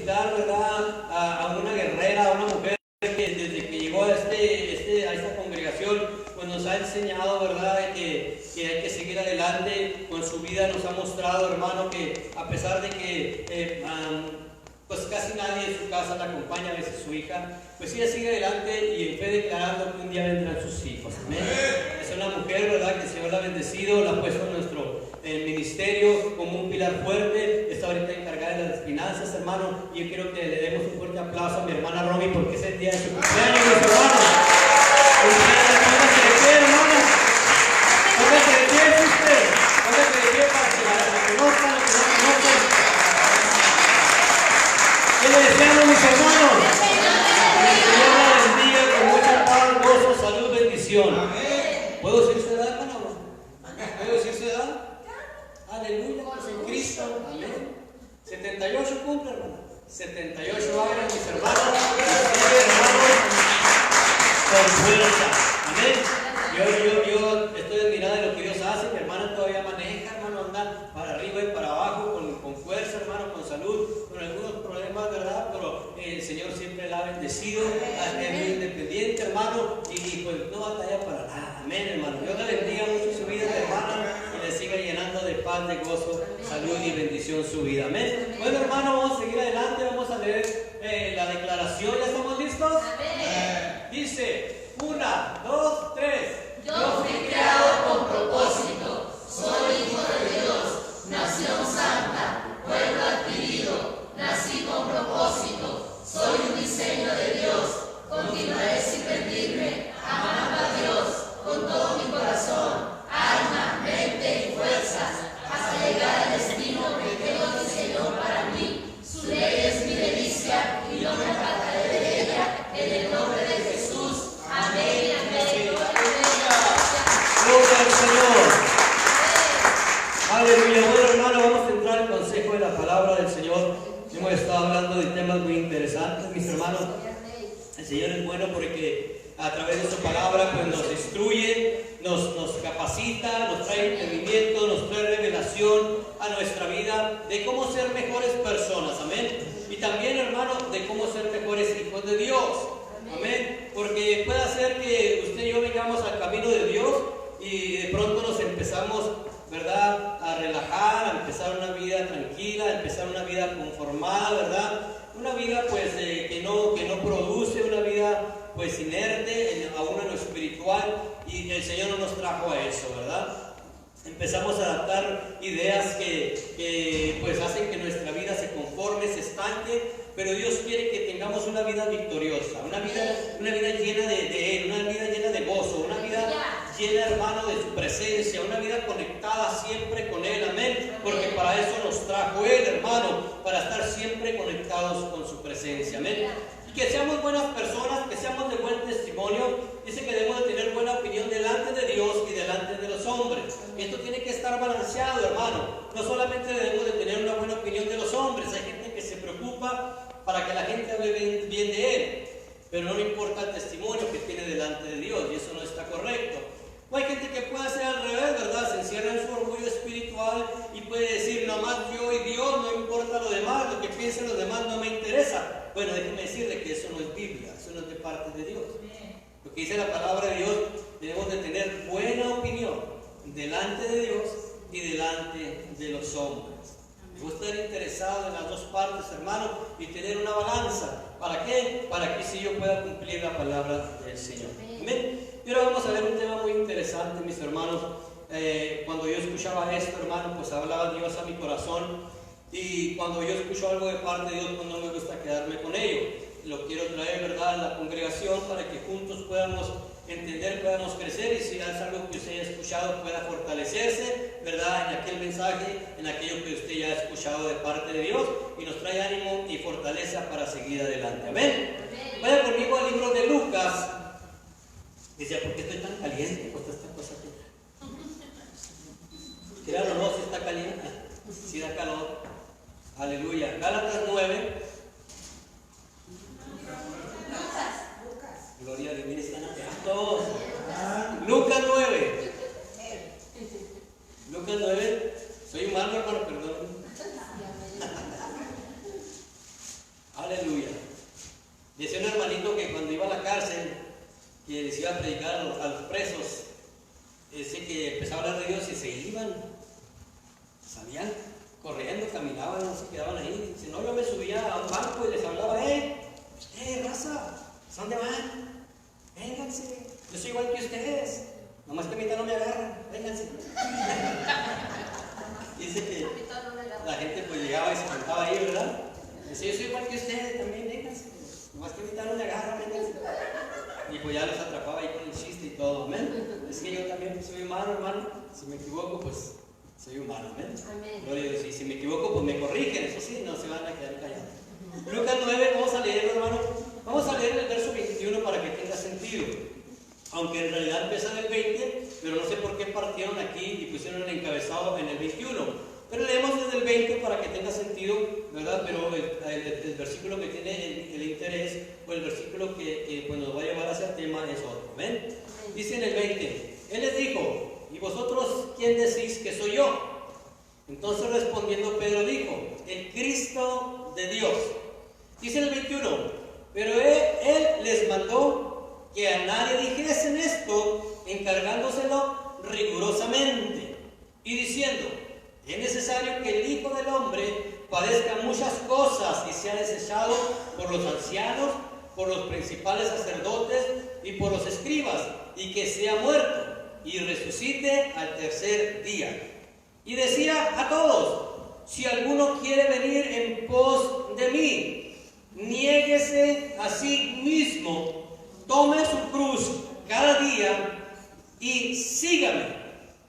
felicitar, ¿verdad?, a una guerrera, a una mujer que desde que llegó a esta congregación, pues nos ha enseñado, ¿verdad?, que hay que seguir adelante con su vida. Nos ha mostrado, hermano, que a pesar de que pues casi nadie en su casa la acompaña, a veces su hija, pues ella sigue adelante y en fe declarando que un día vendrán sus hijos. Amén. Es una mujer, ¿verdad?, que el Señor la ha bendecido, la ha puesto en nuestro ministerio como un pilar fuerte. Está ahorita encargada de las finanzas, hermano, y yo quiero que le demos un fuerte aplauso a mi hermana Romy porque es el día de su cumpleaños, mis hermanos. Póngase de pie, hermano. Póngase de pie, usted. Póngase de pie para que la conozcan, los que no conocen. ¿Qué le deseamos, mis hermanos? Que el Señor la bendiga con mucha paz, gozo, salud, bendición. ¿Puedo decir su edad, hermano? ¿Puedo decir su edad? Aleluya, pues en Cristo. Amén. 78 cumple, hermano. 78 años, mis hermanos. Con fuerza. Amén. Yo estoy admirado de lo que Dios hace. Mi hermana todavía maneja, hermano, anda para arriba y para abajo con fuerza, hermano, con salud, con algunos problemas, ¿verdad? Pero el Señor siempre la ha bendecido. Es muy independiente, hermano, y pues no batalla para nada. Amén, hermano. Dios le bendiga mucho su vida, hermana, y le siga llenando de paz, de gozo, salud y bendición su vida. Amén. Bueno, hermano, vamos a seguir adelante. Vamos a leer la declaración. ¿Ya estamos listos? Amén. Dice, 1, 2, 3. Yo fui creado con propósito, soy hijo de Dios, nación santa, pueblo adquirido, nací con propósito, soy un diseño de Dios, continuaré sin rendirme, amando a Dios con todo mi corazón, alma, mente y fuerzas, hasta llegar al destino que Dios diseñó para mí. Su ley es mi delicia y no me apartaré de ella, en el nombre de Jesús. Amén, amén. Gloria al Señor. Aleluya. Bueno, hermano, vamos a entrar al consejo de la palabra del Señor. Hemos estado hablando de temas muy interesantes, mis hermanos. El Señor es bueno porque a través de su palabra pues nos instruye, nos capacita, nos trae entendimiento, nos trae revelación a nuestra vida de cómo ser mejores personas. Amén. Y también, hermano, de cómo ser mejores hijos de Dios. Amén. Porque puede ser que usted y yo vengamos al camino de Dios y de pronto nos empezamos, ¿verdad?, a relajar, a empezar una vida tranquila, a empezar una vida conformada, ¿verdad? Una vida pues que no produce, una vida pues inerte, aún en lo espiritual, y el Señor no nos trajo a eso, ¿verdad? Empezamos a adaptar ideas que pues hacen que nuestra vida se conforme, se estanque, pero Dios quiere que tengamos una vida victoriosa, una vida llena de Él, una vida llena de gozo, una vida llena, hermano, de su presencia, una vida conectada siempre con Él. Amén. Porque para eso nos trajo Él, hermano, para estar siempre conectados con su presencia. Amén. Y que seamos buenas personas, que seamos de buen testimonio. Dice que debemos de tener buena opinión delante de Dios y delante de los hombres. Esto tiene que estar balanceado, hermano. No solamente debemos de tener una buena opinión de los hombres. Hay gente que se preocupa para que la gente hable bien de Él, pero no le importa el testimonio que tiene delante de Dios, y eso no está correcto. O hay gente que puede hacer al revés, ¿verdad? Se encierra en su orgullo espiritual y puede decir, nada más yo y Dios, no importa lo demás, lo que piensen los demás no me interesa. Bueno, déjeme decirle que eso no es Biblia, eso no es de parte de Dios. Lo que dice la palabra de Dios, debemos de tener buena opinión delante de Dios y delante de los hombres. Debo estar interesado en las dos partes, hermano, y tener una balanza. ¿Para qué? Para que si yo pueda cumplir la palabra del Señor. Amén. Y ahora vamos a ver un tema muy interesante, mis hermanos. Cuando yo escuchaba esto, hermano, pues hablaba Dios a mi corazón. Y cuando yo escucho algo de parte de Dios, pues no me gusta quedarme con ello. Lo quiero traer, ¿verdad?, a la congregación para que juntos podamos entender, podamos crecer, y si es algo que usted haya escuchado pueda fortalecerse, ¿verdad?, en aquel mensaje, en aquello que usted ya ha escuchado de parte de Dios, y nos trae ánimo y fortaleza para seguir adelante. Amén. Vaya conmigo al libro de Lucas. Dice, ¿por qué estoy tan caliente? Pues esta cosa aquí. Créanlo o no, si está caliente, si da calor. Aleluya. Gálatas 9. Gloria a Dios, mire, están atentos. Lucas 9. Lucas 9. Soy humano, hermano, perdón. Aleluya. Decía un hermanito que cuando iba a la cárcel, que les iba a predicar a los presos, dice que empezaba a hablar de Dios y se iban, salían corriendo, caminaban, no se quedaban ahí. Dice, no, yo me subía a un banco y les hablaba, raza, ¿a dónde van? Vénganse, yo soy igual que ustedes, nomás que a mitad no me agarran, vénganse. Dice que la gente pues llegaba y se cantaba ahí, ¿verdad? Dice, yo soy igual que ustedes también, vénganse, nomás que a mitad no me agarran, vénganse. Y pues ya los atrapaba ahí con el chiste y todo, amén. Es que yo también pues, soy humano, hermano. Si me equivoco, pues soy humano, amén. Gloria a Dios. Y si me equivoco, pues me corrigen, eso sí, no se van a quedar callados. Lucas 9, vamos a leerlo, hermano. Vamos a leer el verso 21 para que tenga sentido. Aunque en realidad empieza en el 20, pero no sé por qué partieron aquí y pusieron el encabezado en el 21. Pero leemos desde el 20 para que tenga sentido, ¿verdad? Pero el versículo que tiene el interés, o el versículo que pues, nos va a llevar hacia el tema es otro. ¿Ven? Dice en el 20, Él les dijo, ¿y vosotros quién decís que soy yo? Entonces respondiendo Pedro dijo, el Cristo de Dios. Dice en el 21, pero él les mandó que a nadie dijesen esto, encargándoselo rigurosamente, y diciendo, es necesario que el Hijo del Hombre padezca muchas cosas y sea desechado por los ancianos, por los principales sacerdotes y por los escribas, y que sea muerto y resucite al tercer día. Y decía a todos, si alguno quiere venir en pos de mí, niéguese a sí mismo, tome su cruz cada día y sígame.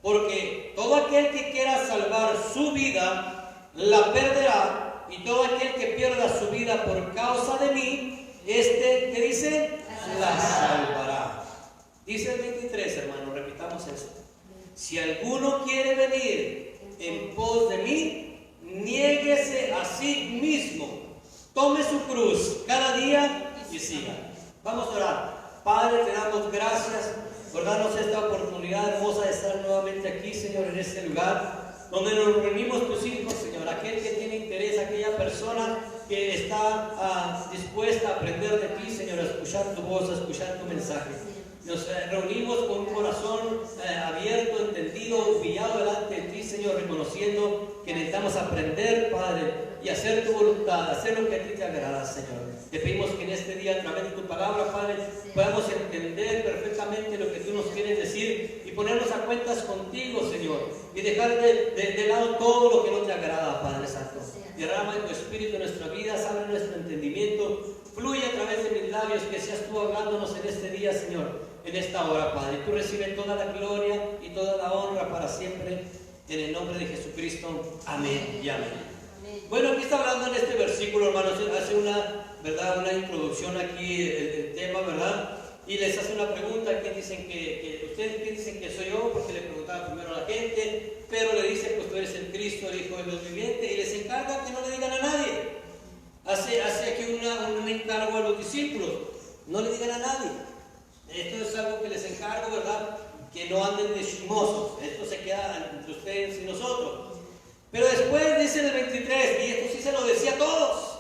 Porque todo aquel que quiera salvar su vida, la perderá, y todo aquel que pierda su vida por causa de mí, ¿qué dice? La salvará. Dice el 23, hermano, repitamos eso. Si alguno quiere venir en pos de mí, niéguese a sí mismo, tome su cruz cada día y siga. Vamos a orar. Padre, te damos gracias por darnos esta oportunidad hermosa de estar nuevamente aquí, Señor, en este lugar donde nos reunimos tus hijos, Señor, aquel que tiene interés, aquella persona que está dispuesta a aprender de ti, Señor, a escuchar tu voz, a escuchar tu mensaje. Nos reunimos con un corazón abierto, entendido, humillado delante de ti, Señor, reconociendo que necesitamos aprender, Padre, y hacer tu voluntad, hacer lo que a ti te agrada, Señor. Te pedimos que en este día, a través de tu palabra, Padre, podamos entender perfectamente lo que tú nos quieres decir y ponernos a cuentas contigo, Señor, y dejar de lado todo lo que no te agrada, Padre Santo. Derrama en tu espíritu en nuestra vida, abre nuestro entendimiento, fluye a través de mis labios, que seas tú hablándonos en este día, Señor, en esta hora, Padre. Tú recibes toda la gloria y toda la honra para siempre, en el nombre de Jesucristo. Amén y amén. Bueno, aquí está hablando en este versículo, hermanos, hace una introducción aquí, el tema, ¿verdad? Y les hace una pregunta, ¿ustedes qué dicen que soy yo? Porque le preguntaba primero a la gente, pero le dice, pues tú eres el Cristo, el Hijo de Dios viviente, y les encarga que no le digan a nadie. Hace aquí un encargo a los discípulos, no le digan a nadie. Esto es algo que les encargo, ¿verdad? Que no anden de chismosos, esto se queda entre ustedes y nosotros. Pero después dice en el 23, y esto sí se lo decía a todos,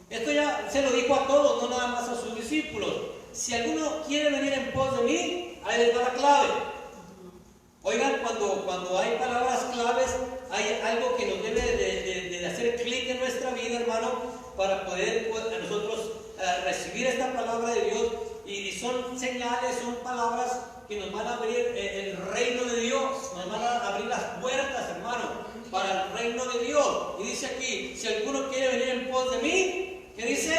esto ya se lo dijo a todos, no nada más a sus discípulos. Si alguno quiere venir en pos de mí, ahí les va la clave. Oigan, cuando hay palabras claves, hay algo que nos debe de hacer clic en nuestra vida, hermano, para poder nosotros recibir esta palabra de Dios. Y son señales, son palabras que nos van a abrir el reino de Dios, nos van a abrir las puertas, hermano, para el reino de Dios. Y dice aquí, si alguno quiere venir en pos de mí, ¿qué dice?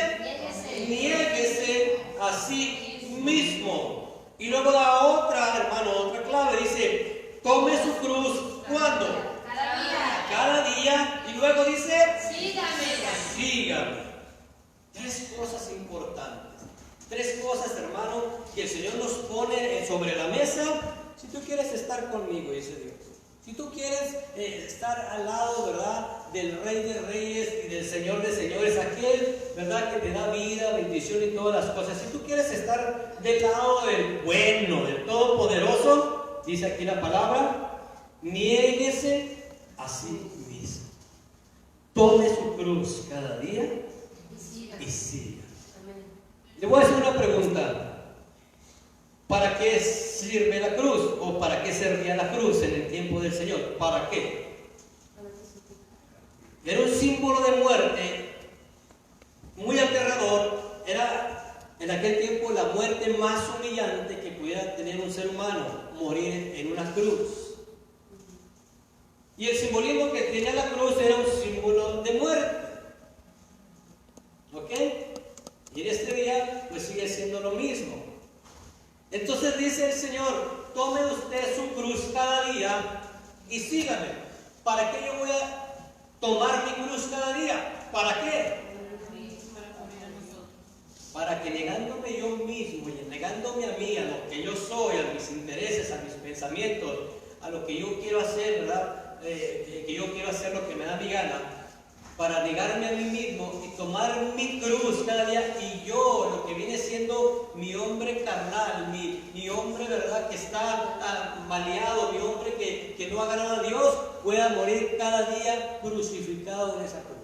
Niéguese a sí mismo. Y luego da otra, hermano, otra clave, dice, tome su cruz, ¿cuándo? Cada día. Y luego dice, sígame. Tres cosas importantes. Tres cosas, hermano, que el Señor nos pone sobre la mesa. Si tú quieres estar conmigo, dice Dios. Si tú quieres estar al lado, ¿verdad?, del Rey de Reyes y del Señor de Señores, aquel, ¿verdad?, que te da vida, bendición y todas las cosas. Si tú quieres estar del lado del bueno, del Todopoderoso, dice aquí la palabra, niéguese a sí mismo. Tome su cruz cada día y sígame. ¿para qué sirve la cruz? ¿O para qué servía la cruz en el tiempo del Señor? ¿Para qué? Era un símbolo de muerte muy aterrador. Era en aquel tiempo la muerte más humillante que pudiera tener un ser humano, morir en una cruz. Y el simbolismo que tenía la cruz era un símbolo de muerte. ¿Ok? Y en este día pues sigue siendo lo mismo. Entonces dice el Señor, tome usted su cruz cada día y sígame. ¿Para qué yo voy a tomar mi cruz cada día? ¿Para qué? Para que negándome yo mismo y negándome a mí, a lo que yo soy, a mis intereses, a mis pensamientos, a lo que yo quiero hacer, ¿verdad? Que yo quiero hacer lo que me da mi gana, para negarme a mí mismo y tomar mi cruz cada día, y yo, lo que viene siendo mi hombre carnal, mi hombre, ¿verdad?, que está maleado, mi hombre que no agrada a Dios, pueda morir cada día crucificado en esa cruz.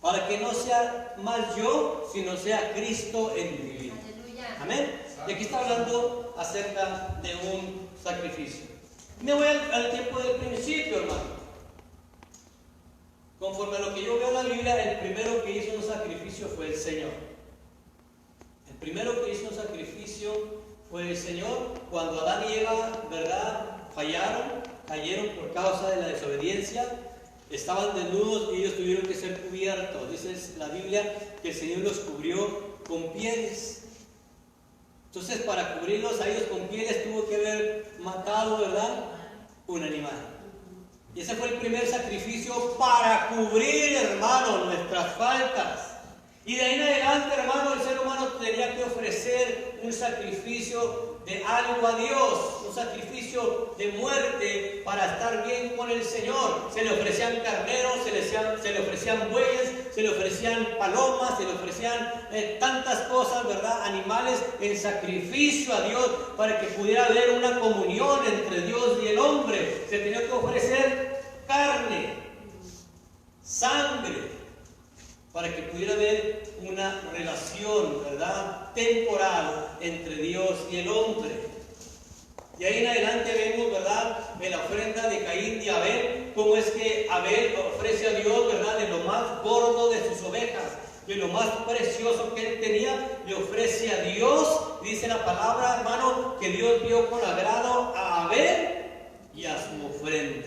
Para que no sea más yo, sino sea Cristo en mi vida. Amén. Y aquí está hablando acerca de un sacrificio. Me voy al tiempo del principio, hermano. Conforme a lo que yo veo en la Biblia, el primero que hizo un sacrificio fue el Señor. El primero que hizo un sacrificio fue el Señor. Cuando Adán y Eva, ¿verdad?, fallaron, cayeron por causa de la desobediencia, estaban desnudos y ellos tuvieron que ser cubiertos. Dice la Biblia que el Señor los cubrió con pieles. Entonces, para cubrirlos a ellos con pieles, tuvo que haber matado, ¿verdad?, un animal. Y ese fue el primer sacrificio para cubrir, hermano, nuestras faltas. Y de ahí en adelante, hermano, el ser humano tenía que ofrecer un sacrificio de algo a Dios, un sacrificio de muerte para estar bien con el Señor. Se le ofrecían carneros, se le ofrecían bueyes, se le ofrecían palomas, se le ofrecían tantas cosas, ¿verdad?, animales en sacrificio a Dios, para que pudiera haber una comunión entre Dios y el hombre. Se tenía que ofrecer carne, sangre, para que pudiera haber una relación, ¿verdad?, temporal entre Dios y el hombre. Y ahí en adelante vemos, ¿verdad?, en la ofrenda de Caín y Abel, cómo es que Abel ofrece a Dios, ¿verdad?, de lo más gordo de sus ovejas, de lo más precioso que él tenía, le ofrece a Dios. Dice la palabra, hermano, que Dios vio con agrado a Abel y a su ofrenda,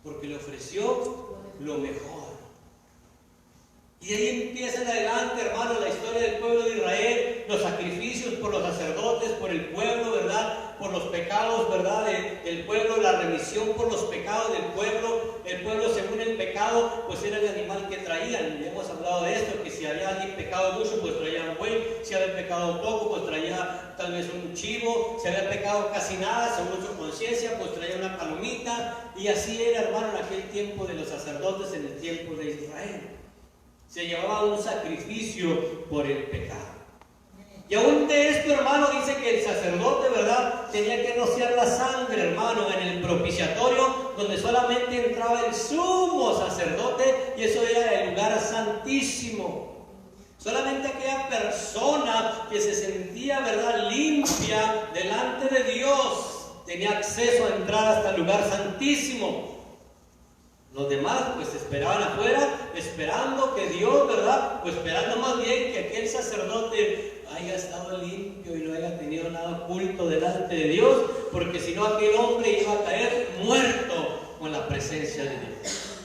porque le ofreció lo mejor. Y ahí empieza en adelante, hermano, la historia del pueblo de Israel, los sacrificios por los sacerdotes, por el pueblo, ¿verdad?, por los pecados, ¿verdad?, del pueblo, la remisión por los pecados del pueblo. El pueblo, según el pecado, pues era el animal que traían. Ya hemos hablado de esto, que si había alguien pecado mucho, pues traía un buey; si había pecado poco, pues traía tal vez un chivo; si había pecado casi nada, según su conciencia, pues traía una palomita. Y así era, hermano, en aquel tiempo de los sacerdotes, en el tiempo de Israel. Se llevaba un sacrificio por el pecado. Y aún de esto, hermano, dice que el sacerdote, ¿verdad?, tenía que rociar la sangre, hermano, en el propiciatorio, donde solamente entraba el sumo sacerdote, y eso era el lugar santísimo. Solamente aquella persona que se sentía, ¿verdad?, limpia delante de Dios tenía acceso a entrar hasta el lugar santísimo. Los demás pues esperaban afuera, esperando que Dios, ¿verdad?, pues esperando más bien que aquel sacerdote haya estado limpio y no haya tenido nada oculto delante de Dios, porque si no aquel hombre iba a caer muerto con la presencia de Dios.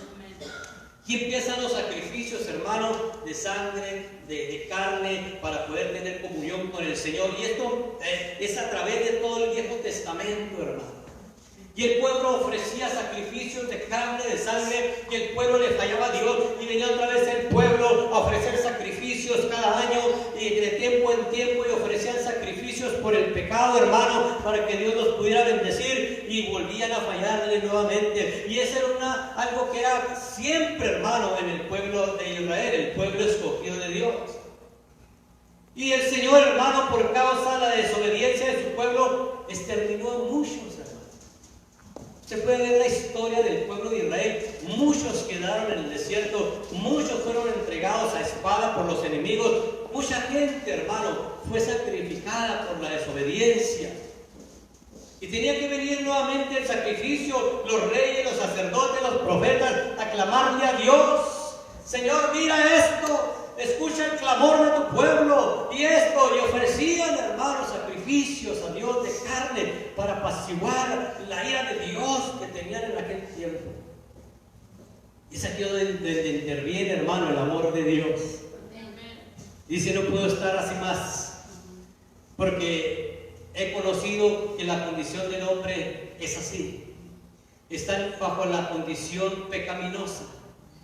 Y empiezan los sacrificios, hermanos, de sangre, de carne, para poder tener comunión con el Señor. Y esto es a través de todo el Viejo Testamento, hermano. Y el pueblo ofrecía sacrificios de carne, de sangre, y el pueblo le fallaba a Dios, y venía otra vez el pueblo a ofrecer sacrificios cada año, y de tiempo en tiempo, y ofrecían sacrificios por el pecado, hermano, para que Dios los pudiera bendecir, y volvían a fallarle nuevamente. Y eso era algo que era siempre, hermano, en el pueblo de Israel, el pueblo escogido de Dios. Y el Señor, hermano, por causa de la desobediencia de su pueblo, exterminó a muchos. Se puede ver la historia del pueblo de Israel. Muchos quedaron en el desierto, muchos fueron entregados a espada por los enemigos. mucha gente, hermano, fue sacrificada por la desobediencia. Y tenía que venir nuevamente el sacrificio, los reyes, los sacerdotes, los profetas, a clamarle a Dios. Señor, mira esto, escucha el clamor de tu pueblo. Y esto, y ofrecían, hermanos, sacrificios a Dios de carne para apaciguar la ira de Dios que tenían en aquel tiempo. Y es aquí donde interviene, hermano, el amor de Dios. Dice, no puedo estar así más, porque he conocido que la condición del hombre es así. Están bajo la condición pecaminosa,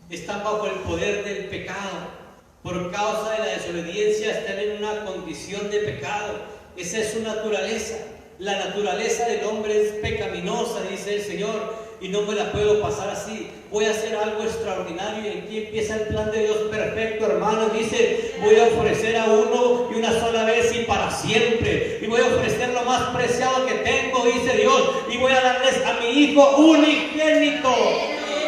están bajo el poder del pecado. Por causa de la desobediencia están en una condición de pecado. Esa es su naturaleza. La naturaleza del hombre es pecaminosa, dice el Señor, y no me la puedo pasar así. Voy a hacer algo extraordinario. Y aquí empieza el plan de Dios perfecto, hermano. Dice, voy a ofrecer a uno y una sola vez y para siempre. Y voy a ofrecer lo más preciado que tengo, dice Dios. Y voy a darles a mi Hijo unigénito.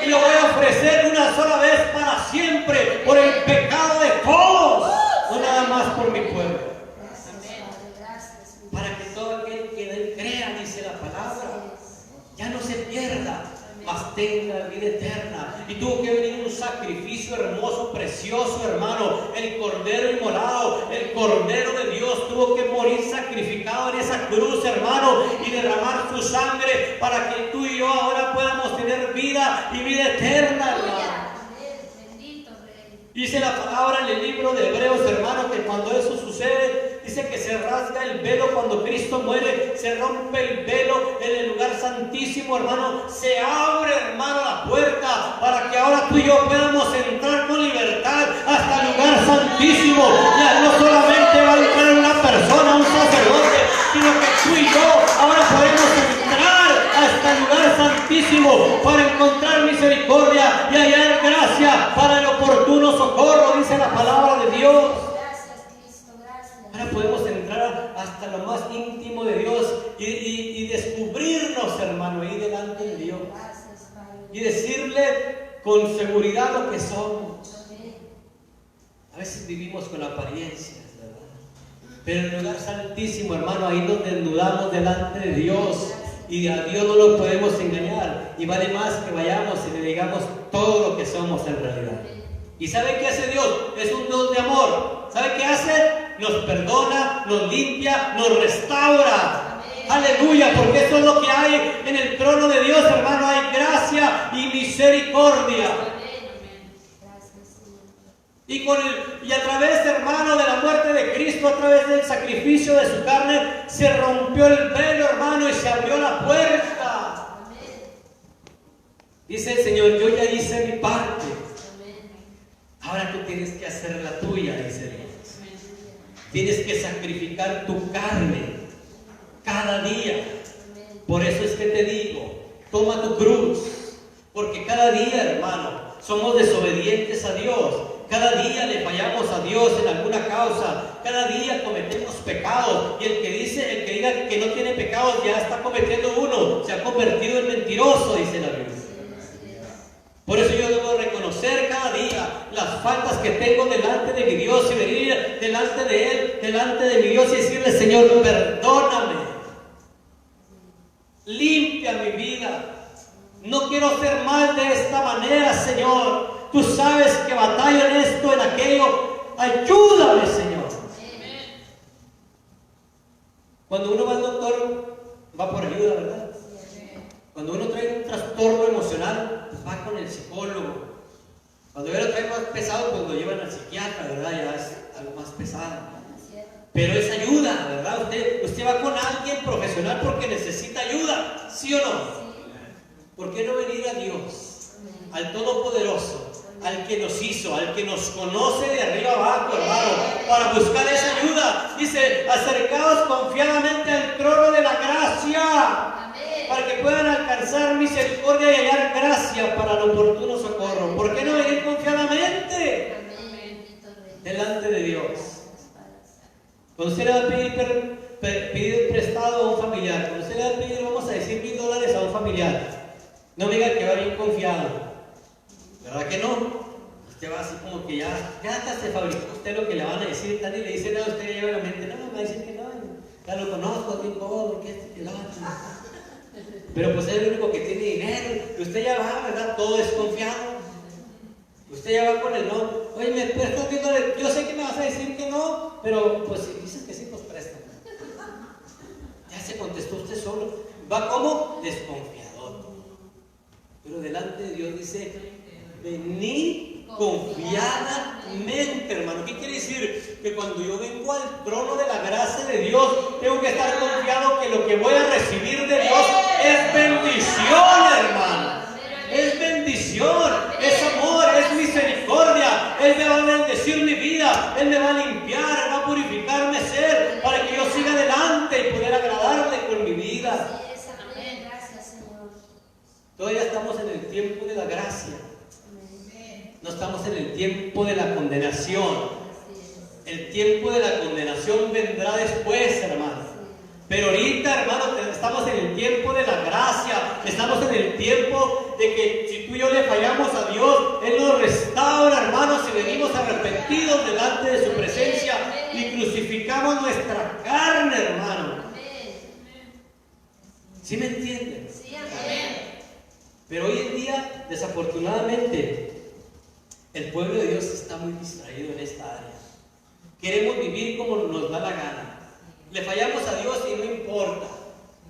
Y lo voy a ofrecer una sola vez para siempre, por el pecado de todos, no nada más por mi pueblo. Para que todo aquel que en él crea, dice la palabra, ya no se pierda, mas tenga vida eterna. Y tuvo que venir un sacrificio hermoso, precioso, hermano. El cordero inmolado, el cordero de Dios, tuvo que morir sacrificado en esa cruz, hermano, y derramar su sangre para que tú y yo ahora podamos tener vida y vida eterna, hermano. Dice la palabra en el libro de Hebreos, hermano, que cuando eso sucede, dice que se rasga el velo cuando Cristo muere, se rompe el velo en el lugar santísimo, hermano, se abre, hermano, la puerta para que ahora tú y yo podamos entrar con libertad hasta el lugar santísimo. Ya no solamente va a entrar una persona, un sacerdote, sino que tú y yo ahora podemos entrar hasta el lugar santísimo para encontrar misericordia y hallar gracia para el oportuno socorro, dice la palabra de Dios. Ahora podemos entrar hasta lo más íntimo de Dios y descubrirnos, hermano, ahí delante de Dios y decirle con seguridad lo que somos. A veces vivimos con apariencias, ¿verdad? Pero en el lugar santísimo, hermano, ahí donde desnudamos delante de Dios, y a Dios no lo podemos engañar, y vale más que vayamos y le digamos todo lo que somos en realidad. ¿Y sabe qué hace Dios? Es un Dios de amor. ¿Sabe qué hace? Nos perdona, nos limpia, nos restaura. Aleluya, porque eso es lo que hay en el trono de Dios, hermano. Hay gracia y misericordia. Y a través, hermano, de la muerte de Cristo, a través del sacrificio de su carne, se rompió el velo, hermano, y se abrió la puerta. Dice el Señor, yo ya hice mi parte. Ahora tú tienes que hacer la tuya, dice Dios. Tienes que sacrificar tu carne cada día. Por eso es que te digo, toma tu cruz. Porque cada día, hermano, somos desobedientes a Dios. Cada día le fallamos a Dios en alguna causa. Cada día cometemos pecados. Y el que diga que no tiene pecados ya está cometiendo uno. Se ha convertido en mentiroso, dice la Biblia. Por eso yo debo reconocer cada día las faltas que tengo delante de mi Dios y venir delante de Él, delante de mi Dios y decirle, Señor, perdóname. Limpia mi vida. No quiero ser mal de esta manera, Señor. Tú sabes que batallo en esto, en aquello. Ayúdame, Señor. Cuando uno va al doctor, va por ayuda, ¿verdad? Cuando uno trae un trastorno emocional, pues va con el psicólogo. Cuando uno lo trae más pesado, pues lo llevan al psiquiatra, ¿verdad? Ya es algo más pesado. Pero es ayuda, ¿verdad? Usted va con alguien profesional porque necesita ayuda, ¿sí o no? ¿Por qué no venir a Dios, al Todopoderoso, al que nos hizo, al que nos conoce de arriba abajo, hermano, para buscar esa ayuda? Dice, acercaos confiadamente al trono de la gracia, para que puedan alcanzar misericordia y hallar gracia para el oportuno socorro. ¿Por qué no venir confiadamente delante de Dios? Cuando usted le va a pedir prestado a un familiar, cuando usted le va a pedir, vamos a decir, $1000 a un familiar, no me diga que va bien confiado, ¿verdad que no? usted va así como que ya hasta se fabricó usted lo que le van a decir, tal, y le dicen a usted, lleva la mente, no, me va a decir que no, ya lo conozco, bien cómodo, que este, que lo otro. Pero pues es el único que tiene dinero, y usted ya va, ¿verdad? Todo desconfiado. Usted ya va con el no. Oye, me prestas $10. Yo sé que me vas a decir que no, pero pues si dices que sí, pues préstame. Ya se contestó usted solo. Va como desconfiador. Pero delante de Dios dice, venid confiadamente, hermano. ¿Qué quiere decir? Que cuando yo vengo al trono de la gracia de Dios, tengo que estar confiado que lo que voy a recibir de Dios es bendición, hermano. Es bendición, es amor, es misericordia. Él me va a bendecir mi vida, Él me va a limpiar, va a purificar mi ser para que yo siga adelante y poder agradarle con mi vida. Gracias, Señor. Todavía estamos en el tiempo de la gracia. No estamos en el tiempo de la condenación. El tiempo de la condenación vendrá después, hermano. Pero ahorita, hermano, estamos en el tiempo de la gracia. Estamos en el tiempo de que si tú y yo le fallamos a Dios, Él nos restaura, hermano, si venimos arrepentidos delante de su presencia y crucificamos nuestra carne, hermano. ¿Sí me entienden? Sí, amén. Pero hoy en día, desafortunadamente, el pueblo de Dios está muy distraído en esta área. Queremos vivir como nos da la gana. Le fallamos a Dios y no importa.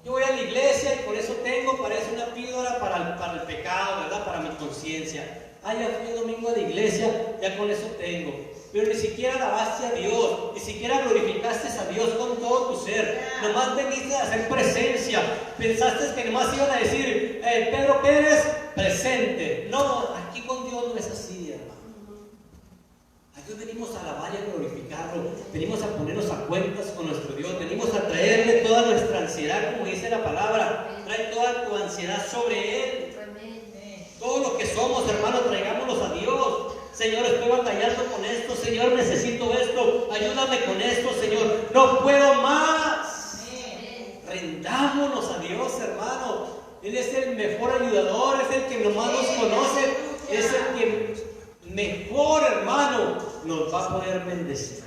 Yo voy a la iglesia y por eso tengo, parece una píldora para el pecado, ¿verdad? Para mi conciencia. Ah, ya fui el domingo a la iglesia, ya con eso tengo. Pero ni siquiera alabaste a Dios, ni siquiera glorificaste a Dios con todo tu ser. Nomás veniste a hacer presencia. Pensaste que nomás iban a decir, Pedro Pérez, presente. No, aquí con Dios no es así, hermano. Aquí venimos a alabar y a glorificarlo. Venimos a ponernos a cuentas con nuestro Dios. Venimos a traerle toda nuestra ansiedad, como dice la palabra. Trae toda tu ansiedad sobre Él. Todo lo que somos, hermano, traigámoslos a Dios. Señor, estoy batallando con esto. Señor, necesito esto. Ayúdame con esto, Señor. No puedo más. Rendámonos a Dios, hermano. Él es el mejor ayudador. Es el que nomás nos conoce. Es el que mejor, hermano, nos va a poder bendecir.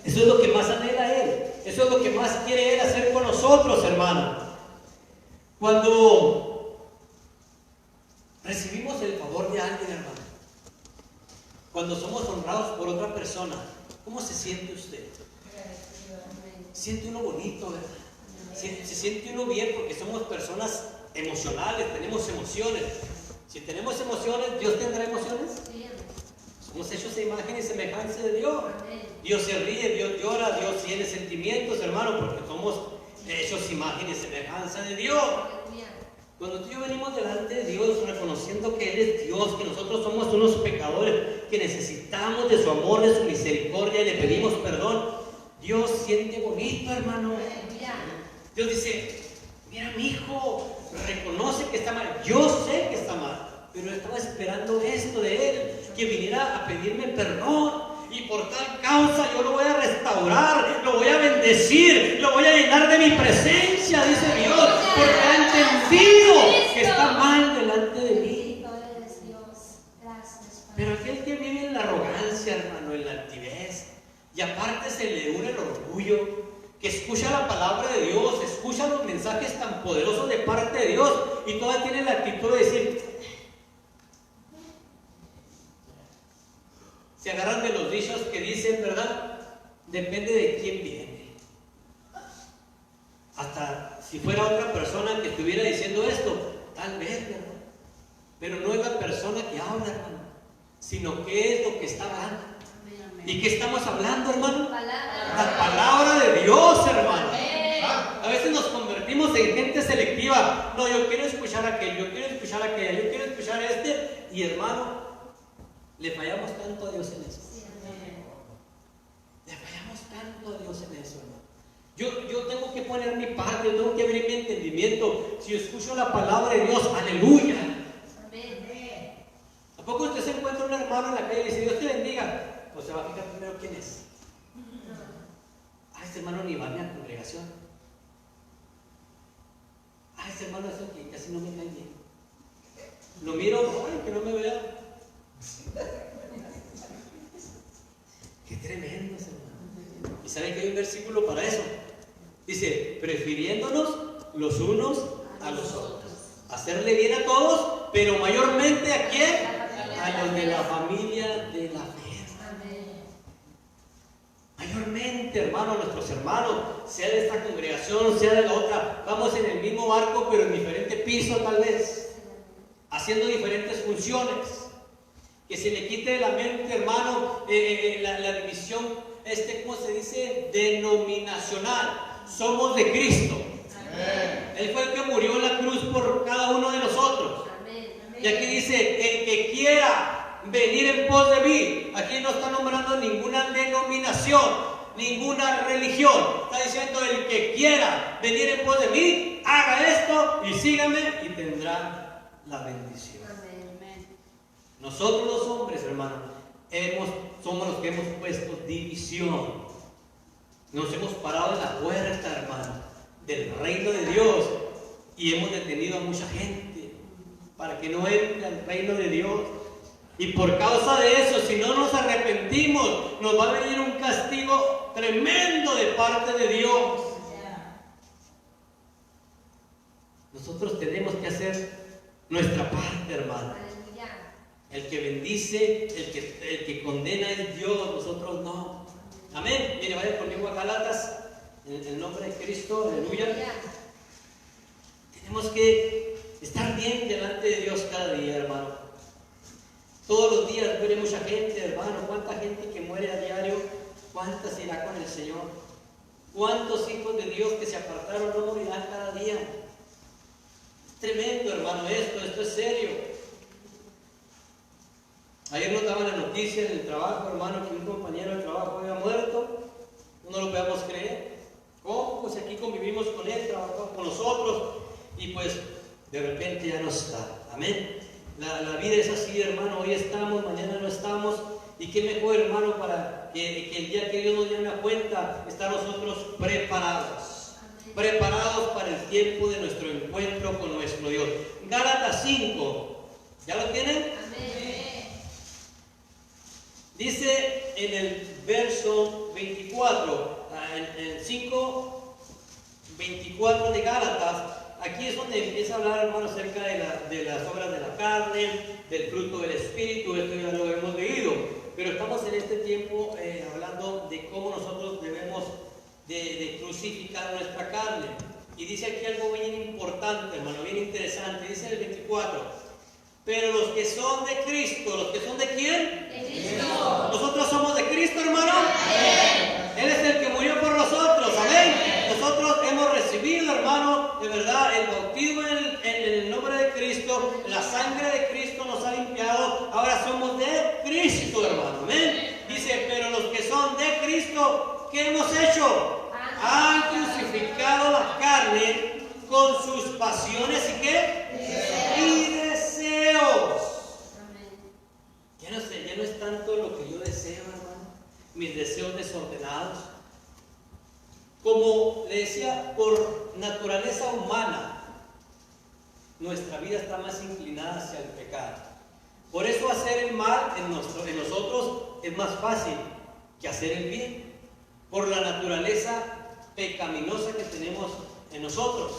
Eso es lo que más anhela Él. Eso es lo que más quiere Él hacer con nosotros, hermano. Cuando recibimos el favor de alguien, hermano, cuando somos honrados por otra persona, ¿cómo se siente usted? Siente uno bonito, ¿verdad? Se siente uno bien porque somos personas emocionales, tenemos emociones. Si tenemos emociones, ¿Dios tendrá emociones? Somos hechos de imagen y semejanza de Dios. Dios se ríe, Dios llora, Dios tiene sentimientos, hermano, porque somos hechos de imagen y semejanza de Dios. Cuando tú y yo venimos delante de Dios reconociendo que Él es Dios, que nosotros somos unos pecadores, que necesitamos de su amor, de su misericordia y le pedimos perdón, Dios siente bonito, hermano. Dios dice, mira mi hijo, reconoce que está mal. Yo sé que está mal, pero estaba esperando esto de Él, que viniera a pedirme perdón. Y por tal causa yo lo voy a restaurar, lo voy a bendecir, lo voy a llenar de mi presencia, dice Dios, porque ha entendido que está mal delante de mí. Pero aquel que vive en la arrogancia, hermano, en la altivez, y aparte se le une el orgullo, que escucha la palabra de Dios, escucha los mensajes tan poderosos de parte de Dios, y todavía tiene la actitud de decir, se agarran de los dichos que dicen, ¿verdad? Depende de quién viene. Hasta si fuera otra persona que estuviera diciendo esto, tal vez, ¿verdad? Pero no es la persona que habla, hermano, sino qué es lo que está hablando. ¿Y qué estamos hablando, hermano? La palabra de Dios, hermano. A veces nos convertimos en gente selectiva. No, yo quiero escuchar aquel, yo quiero escuchar aquella, yo quiero escuchar este. Y hermano, le fallamos tanto a Dios en eso. Le fallamos tanto a Dios en eso, hermano. Yo tengo que poner mi parte, yo tengo que abrir mi entendimiento. Si yo escucho la palabra de Dios, aleluya. ¿A poco usted se encuentra un hermano en la calle y dice, Dios te bendiga? Pues se va a fijar primero quién es. Este hermano ni va a la congregación. Este hermano es el que casi no me cae bien. Lo miro, ay, que no me vea. Qué tremendo, hermano. ¿Y saben que hay un versículo para eso? Dice, prefiriéndonos los unos a los otros. Hacerle bien a todos, pero mayormente ¿a quién? A los de la familia de la fe. Mayormente, hermano, nuestros hermanos, sea de esta congregación, sea de la otra, vamos en el mismo barco, pero en diferente piso tal vez, haciendo diferentes funciones. Que se le quite de la mente, hermano, la división, ¿cómo se dice? Denominacional. Somos de Cristo. Amén. Él fue el que murió en la cruz por cada uno de nosotros. Amén. Y aquí dice, el que quiera venir en pos de mí. Aquí no está nombrando ninguna denominación, ninguna religión. Está diciendo, el que quiera venir en pos de mí, haga esto y sígame y tendrá la bendición. Nosotros los hombres, hermano, somos los que hemos puesto división. Nos hemos parado en la puerta, hermano, del reino de Dios y hemos detenido a mucha gente para que no entre al reino de Dios. Y por causa de eso, si no nos arrepentimos, nos va a venir un castigo tremendo de parte de Dios. Nosotros tenemos que hacer nuestra parte, hermano. El que bendice, el que condena es Dios, nosotros no. Amén. Mire, vaya conmigo a Gálatas, en el nombre de Cristo, aleluya. Tenemos que estar bien delante de Dios cada día, hermano. Todos los días muere mucha gente, hermano. ¿Cuánta gente que muere a diario? ¿Cuántas irá con el Señor? ¿Cuántos hijos de Dios que se apartaron no morirán cada día? Es tremendo, hermano, esto es serio. Ayer nos daban la noticia en el trabajo, hermano, que un compañero de trabajo había muerto. No lo podíamos creer. ¿Cómo? Pues aquí convivimos con él, trabajamos con nosotros y pues de repente ya no está. Amén. La vida es así, hermano. Hoy estamos, mañana no estamos. Y qué mejor, hermano, para que el día que Dios nos llame a cuenta, estar nosotros preparados. Amén. Preparados para el tiempo de nuestro encuentro con nuestro Dios. Gálatas 5. ¿Ya lo tienen? Amén. Dice en el verso 24, en 5, 24 de Gálatas, aquí es donde empieza a hablar, hermano, acerca de las obras de la carne, del fruto del Espíritu. Esto ya lo hemos leído, pero estamos en este tiempo hablando de cómo nosotros debemos de crucificar nuestra carne. Y dice aquí algo bien importante, hermano, bien interesante. Dice en el 24, pero los que son de Cristo, ¿los que son de quién? De Cristo. ¿Nosotros somos de Cristo, hermano? Amén. Él es el que murió por nosotros, amén. Nosotros hemos recibido, hermano, de verdad, el bautismo en el nombre de Cristo. La sangre de Cristo nos ha limpiado. Ahora somos de Cristo, hermano, amén. Dice, pero los que son de Cristo, ¿qué hemos hecho? Han crucificado la carne con sus pasiones y ¿qué? Y deseos. Ya no es tanto lo que yo deseo, hermano, mis deseos desordenados. Como le decía, por naturaleza humana, nuestra vida está más inclinada hacia el pecado. Por eso hacer el mal en nosotros es más fácil que hacer el bien, por la naturaleza pecaminosa que tenemos en nosotros.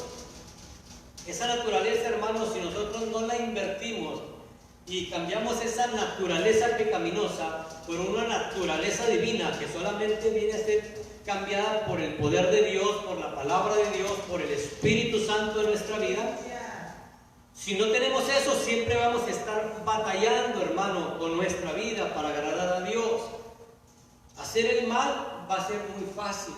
Esa naturaleza, hermanos, si nosotros no la invertimos y cambiamos esa naturaleza pecaminosa por una naturaleza divina que solamente viene a ser cambiada por el poder de Dios, por la palabra de Dios, por el Espíritu Santo de nuestra vida. Si no tenemos eso, siempre vamos a estar batallando, hermano, con nuestra vida para agradar a Dios. Hacer el mal va a ser muy fácil.